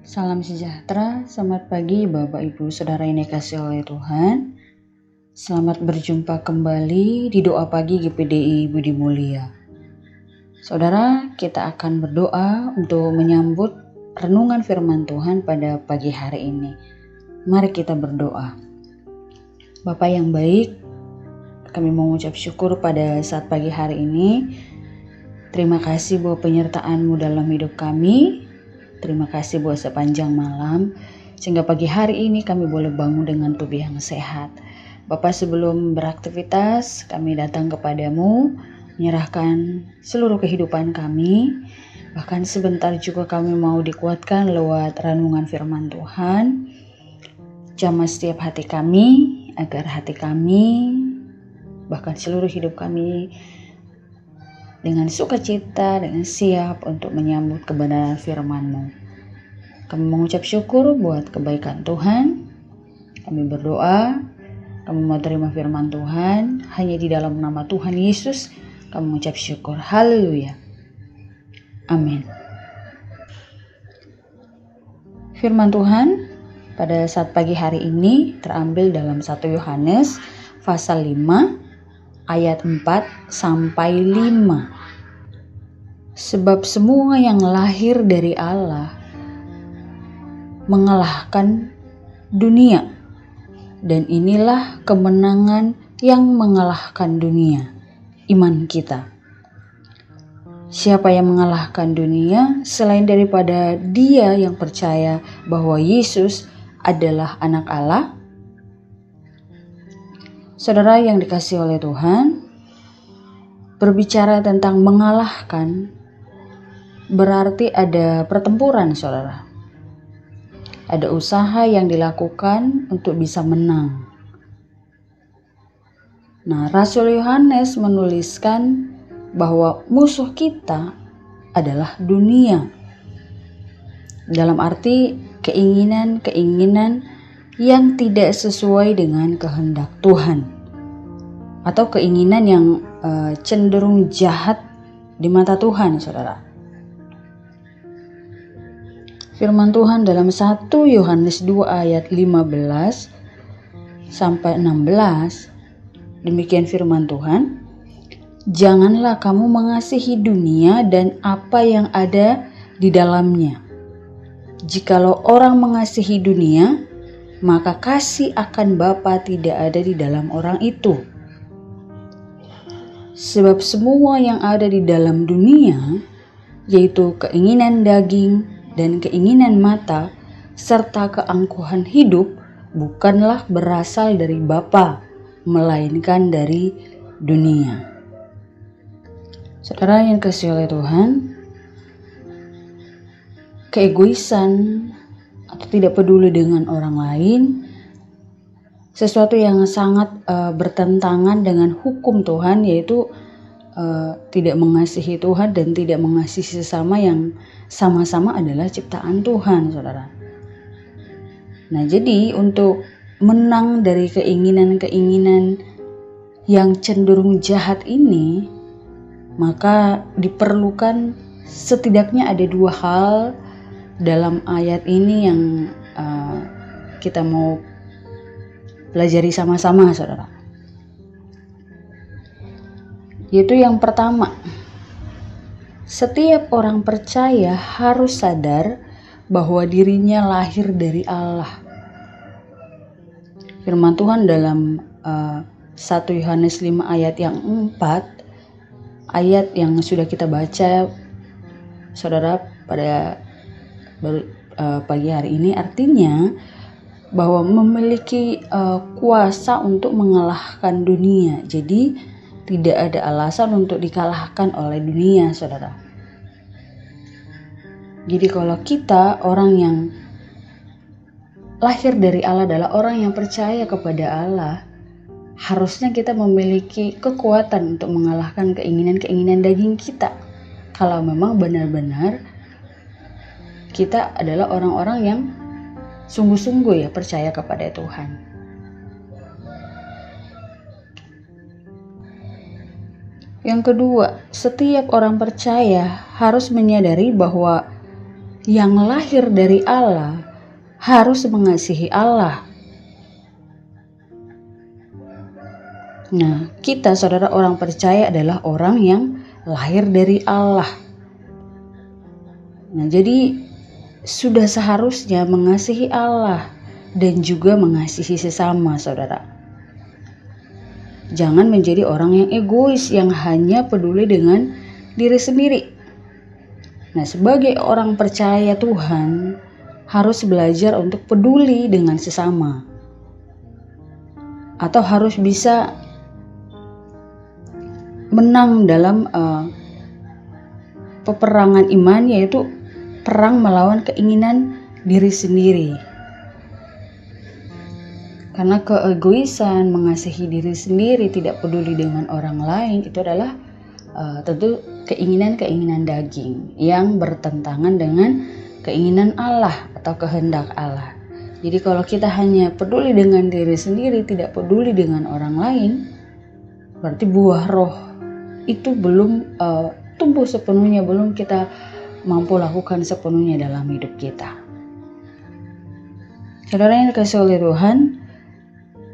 Salam sejahtera, selamat pagi Bapak Ibu Saudara yang dikasihi oleh Tuhan. Selamat berjumpa kembali di doa pagi GPDI Budi Mulia. Saudara, kita akan berdoa untuk menyambut renungan firman Tuhan pada pagi hari ini. Mari kita berdoa. Bapa yang baik, kami mengucap syukur pada saat pagi hari ini. Terima kasih buat penyertaan-Mu dalam hidup kami. Terima kasih buat sepanjang malam, sehingga pagi hari ini kami boleh bangun dengan tubuh yang sehat. Bapak, sebelum beraktivitas, kami datang kepadamu, menyerahkan seluruh kehidupan kami. Bahkan sebentar juga kami mau dikuatkan lewat renungan firman Tuhan. Jamah setiap hati kami, agar hati kami, bahkan seluruh hidup kami, dengan sukacita, dengan siap untuk menyambut kebenaran firman-Mu. Kami mengucap syukur buat kebaikan Tuhan. Kami berdoa, kami mau terima firman Tuhan. Hanya di dalam nama Tuhan Yesus, kami mengucap syukur. Haleluya. Amin. Firman Tuhan pada saat pagi hari ini terambil dalam 1 Yohanes pasal 5 ayat 4 sampai 5. Sebab semua yang lahir dari Allah mengalahkan dunia, dan inilah kemenangan yang mengalahkan dunia, iman kita. Siapa yang mengalahkan dunia selain daripada dia yang percaya bahwa Yesus adalah anak Allah? Saudara yang dikasihi oleh Tuhan, berbicara tentang mengalahkan berarti ada pertempuran, saudara. Ada usaha yang dilakukan untuk bisa menang. Nah, Rasul Yohanes menuliskan bahwa musuh kita adalah dunia. Dalam arti keinginan-keinginan yang tidak sesuai dengan kehendak Tuhan, atau keinginan yang cenderung jahat di mata Tuhan, saudara. Firman Tuhan dalam 1 Yohanes 2 ayat 15 sampai 16, demikian firman Tuhan. Janganlah kamu mengasihi dunia dan apa yang ada di dalamnya. Jikalau orang mengasihi dunia, maka kasih akan Bapa tidak ada di dalam orang itu. Sebab semua yang ada di dalam dunia, yaitu keinginan daging dan keinginan mata, serta keangkuhan hidup, bukanlah berasal dari Bapa, melainkan dari dunia. Saudara yang dikasihi oleh Tuhan, keegoisan atau tidak peduli dengan orang lain, sesuatu yang sangat bertentangan dengan hukum Tuhan, yaitu tidak mengasihi Tuhan dan tidak mengasihi sesama yang sama-sama adalah ciptaan Tuhan, saudara. Nah, jadi untuk menang dari keinginan-keinginan yang cenderung jahat ini, maka diperlukan setidaknya ada 2 hal dalam ayat ini yang kita mau pelajari sama-sama, saudara. Yaitu yang pertama, setiap orang percaya harus sadar bahwa dirinya lahir dari Allah. Firman Tuhan dalam 1 Yohanes 5 ayat yang 4, ayat yang sudah kita baca, saudara, pada pagi hari ini, artinya bahwa memiliki kuasa untuk mengalahkan dunia. Jadi tidak ada alasan untuk dikalahkan oleh dunia, saudara. Jadi kalau kita orang yang lahir dari Allah adalah orang yang percaya kepada Allah, harusnya kita memiliki kekuatan untuk mengalahkan keinginan-keinginan daging kita. Kalau memang benar-benar kita adalah orang-orang yang sungguh-sungguh percaya kepada Tuhan. Yang kedua, setiap orang percaya harus menyadari bahwa yang lahir dari Allah harus mengasihi Allah. Nah, kita saudara orang percaya adalah orang yang lahir dari Allah. Nah, jadi sudah seharusnya mengasihi Allah dan juga mengasihi sesama, saudara. Jangan menjadi orang yang egois yang hanya peduli dengan diri sendiri. Nah, sebagai orang percaya Tuhan harus belajar untuk peduli dengan sesama. Atau harus bisa menang dalam peperangan iman, yaitu perang melawan keinginan diri sendiri. Karena keegoisan, mengasihi diri sendiri, tidak peduli dengan orang lain, itu adalah tentu keinginan-keinginan daging yang bertentangan dengan keinginan Allah atau kehendak Allah. Jadi kalau kita hanya peduli dengan diri sendiri, tidak peduli dengan orang lain, berarti buah roh itu belum tumbuh sepenuhnya, belum kita mampu lakukan sepenuhnya dalam hidup kita. Saudara yang dikasihi oleh Tuhan,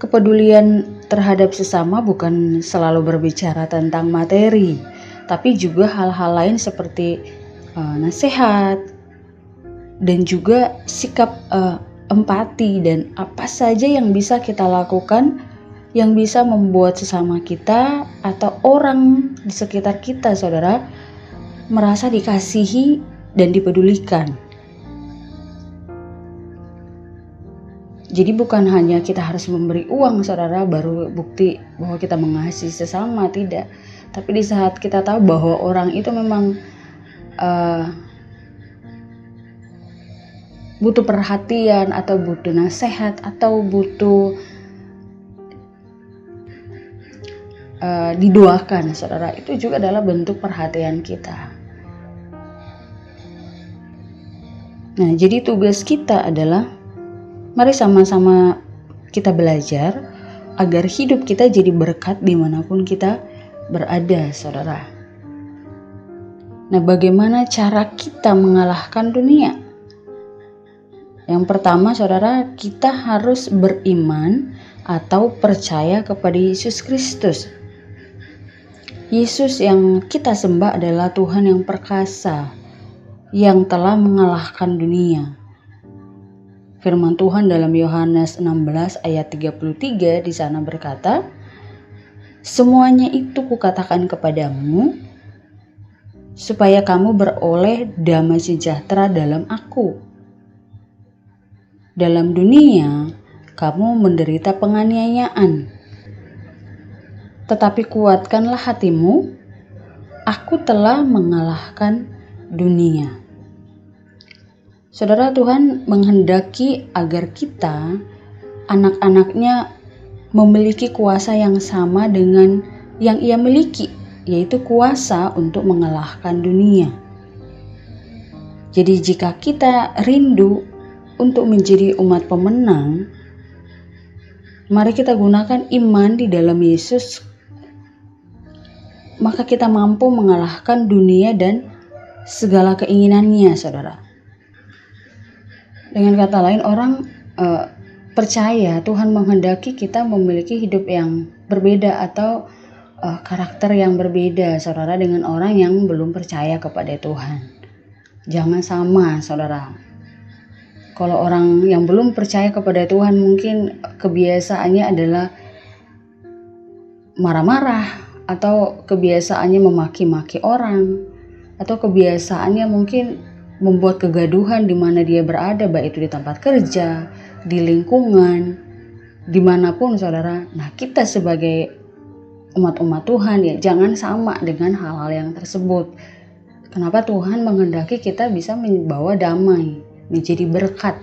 kepedulian terhadap sesama bukan selalu berbicara tentang materi, tapi juga hal-hal lain seperti nasihat dan juga sikap empati, dan apa saja yang bisa kita lakukan yang bisa membuat sesama kita atau orang di sekitar kita, saudara, merasa dikasihi dan dipedulikan. Jadi bukan hanya kita harus memberi uang, saudara, baru bukti bahwa kita mengasihi sesama, tidak. Tapi di saat kita tahu bahwa orang itu memang butuh perhatian atau butuh nasihat atau butuh didoakan, saudara, itu juga adalah bentuk perhatian kita. Nah, jadi tugas kita adalah mari sama-sama kita belajar agar hidup kita jadi berkat dimanapun kita berada, saudara. Nah, bagaimana cara kita mengalahkan dunia? Yang pertama, saudara, kita harus beriman atau percaya kepada Yesus Kristus. Yesus yang kita sembah adalah Tuhan yang perkasa, yang telah mengalahkan dunia. Firman Tuhan dalam Yohanes 16 ayat 33 di sana berkata, "Semuanya itu kukatakan kepadamu, supaya kamu beroleh damai sejahtera dalam Aku. Dalam dunia, kamu menderita penganiayaan. Tetapi kuatkanlah hatimu, Aku telah mengalahkan dunia." Saudara, Tuhan menghendaki agar kita, anak-anaknya, memiliki kuasa yang sama dengan yang Ia miliki, yaitu kuasa untuk mengalahkan dunia. Jadi jika kita rindu untuk menjadi umat pemenang, mari kita gunakan iman di dalam Yesus, maka kita mampu mengalahkan dunia dan segala keinginannya, saudara. Dengan kata lain, orang percaya Tuhan menghendaki kita memiliki hidup yang berbeda atau karakter yang berbeda, saudara, dengan orang yang belum percaya kepada Tuhan. Jangan sama, saudara. Kalau orang yang belum percaya kepada Tuhan mungkin kebiasaannya adalah marah-marah, atau kebiasaannya memaki-maki orang, atau kebiasaannya mungkin membuat kegaduhan di mana dia berada, baik itu di tempat kerja, di lingkungan, dimanapun, saudara. Nah, kita sebagai umat-umat Tuhan ya jangan sama dengan hal-hal yang tersebut. Kenapa Tuhan menghendaki kita bisa membawa damai, menjadi berkat.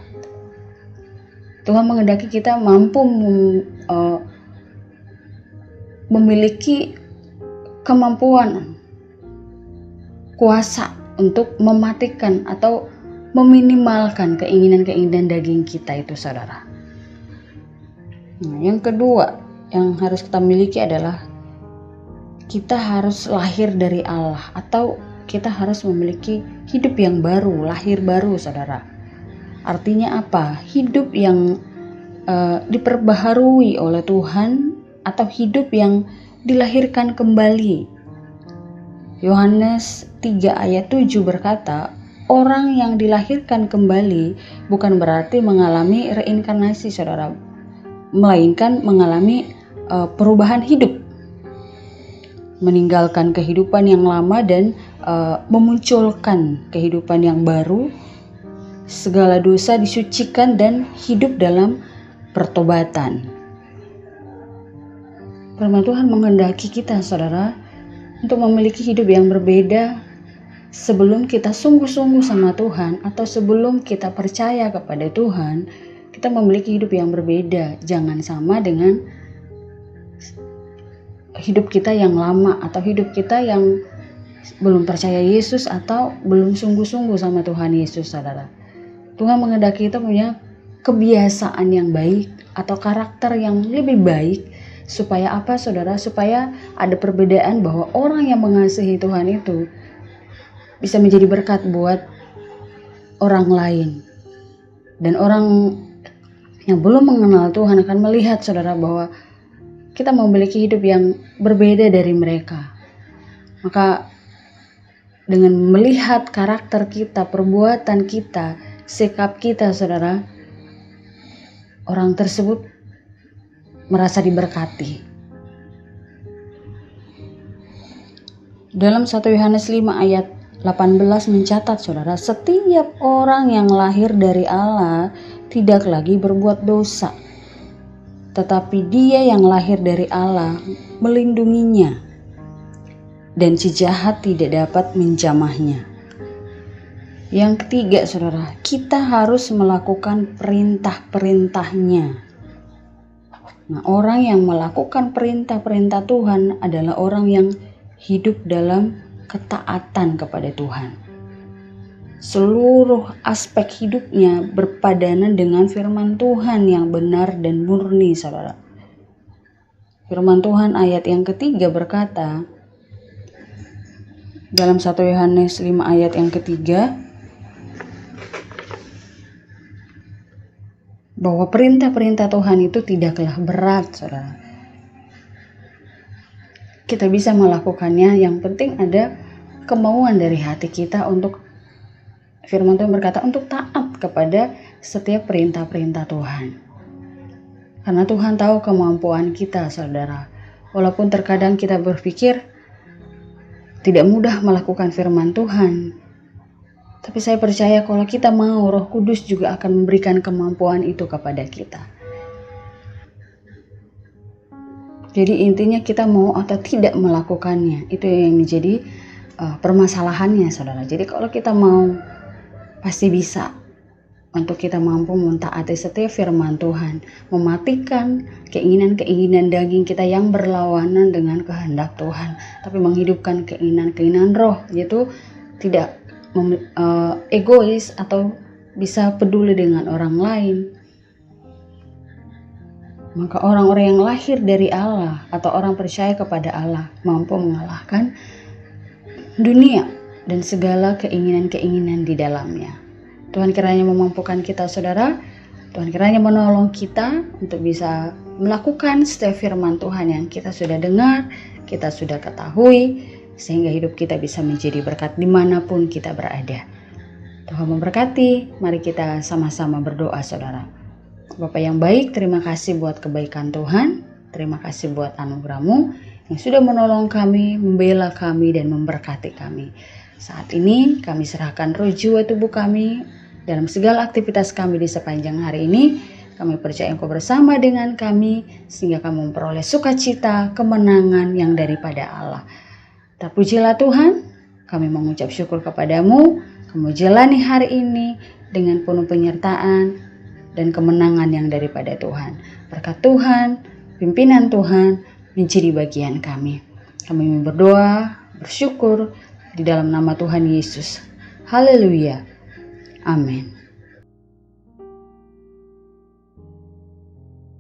Tuhan menghendaki kita mampu memiliki kemampuan, kuasa untuk mematikan atau meminimalkan keinginan-keinginan daging kita itu, saudara. Nah, yang kedua yang harus kita miliki adalah kita harus lahir dari Allah atau kita harus memiliki hidup yang baru, lahir baru, saudara. Artinya apa? Hidup yang diperbaharui oleh Tuhan, atau hidup yang dilahirkan kembali. Yohanes 3 ayat 7 berkata, orang yang dilahirkan kembali bukan berarti mengalami reinkarnasi, saudara, melainkan mengalami perubahan hidup, meninggalkan kehidupan yang lama dan memunculkan kehidupan yang baru. Segala dosa disucikan dan hidup dalam pertobatan. Firman Tuhan menghendaki kita, saudara, untuk memiliki hidup yang berbeda sebelum kita sungguh-sungguh sama Tuhan, atau sebelum kita percaya kepada Tuhan. Kita memiliki hidup yang berbeda, jangan sama dengan hidup kita yang lama, atau hidup kita yang belum percaya Yesus atau belum sungguh-sungguh sama Tuhan Yesus, saudara. Tuhan menghendaki kita punya kebiasaan yang baik atau karakter yang lebih baik. Supaya apa, saudara? Supaya ada perbedaan bahwa orang yang mengasihi Tuhan itu bisa menjadi berkat buat orang lain. Dan orang yang belum mengenal Tuhan akan melihat, saudara, bahwa kita memiliki hidup yang berbeda dari mereka. Maka dengan melihat karakter kita, perbuatan kita, sikap kita, saudara, orang tersebut merasa diberkati. Dalam 1 Yohanes 5 ayat 18 mencatat, saudara, setiap orang yang lahir dari Allah tidak lagi berbuat dosa, tetapi Dia yang lahir dari Allah melindunginya, dan si jahat tidak dapat menjamahnya. Yang ketiga, saudara, kita harus melakukan perintah-perintahnya. Nah, orang yang melakukan perintah-perintah Tuhan adalah orang yang hidup dalam ketaatan kepada Tuhan. Seluruh aspek hidupnya berpadanan dengan firman Tuhan yang benar dan murni, saudara. Firman Tuhan ayat yang ketiga berkata, dalam 1 Yohanes 5 ayat yang ketiga, bahwa perintah-perintah Tuhan itu tidaklah berat, saudara. Kita bisa melakukannya, yang penting ada kemauan dari hati kita untuk, firman Tuhan berkata, untuk taat kepada setiap perintah-perintah Tuhan. Karena Tuhan tahu kemampuan kita, saudara. Walaupun terkadang kita berpikir tidak mudah melakukan firman Tuhan, tapi saya percaya kalau kita mau, Roh Kudus juga akan memberikan kemampuan itu kepada kita. Jadi intinya kita mau atau tidak melakukannya, itu yang menjadi permasalahannya, saudara. Jadi kalau kita mau, pasti bisa. Untuk kita mampu mentaati setiap firman Tuhan, mematikan keinginan-keinginan daging kita yang berlawanan dengan kehendak Tuhan, tapi menghidupkan keinginan-keinginan roh, yaitu tidak egois atau bisa peduli dengan orang lain. Maka orang-orang yang lahir dari Allah atau orang percaya kepada Allah mampu mengalahkan dunia dan segala keinginan-keinginan di dalamnya. Tuhan kiranya memampukan kita, saudara. Tuhan kiranya menolong kita untuk bisa melakukan setiap firman Tuhan yang kita sudah dengar, kita sudah ketahui, sehingga hidup kita bisa menjadi berkat dimanapun kita berada. Tuhan memberkati. Mari kita sama-sama berdoa, saudara. Bapa yang baik, terima kasih buat kebaikan Tuhan. Terima kasih buat anugerah-Mu yang sudah menolong kami, membela kami, dan memberkati kami. Saat ini kami serahkan roh, jiwa, tubuh kami dalam segala aktivitas kami di sepanjang hari ini. Kami percaya Engkau bersama dengan kami, sehingga kami memperoleh sukacita, kemenangan yang daripada Allah. Terpujilah Tuhan, kami mengucap syukur kepadamu. Kamu jalani hari ini dengan penuh penyertaan dan kemenangan yang daripada Tuhan. Berkat Tuhan, pimpinan Tuhan menjadi bagian kami. Kami berdoa, bersyukur di dalam nama Tuhan Yesus. Haleluya. Amin.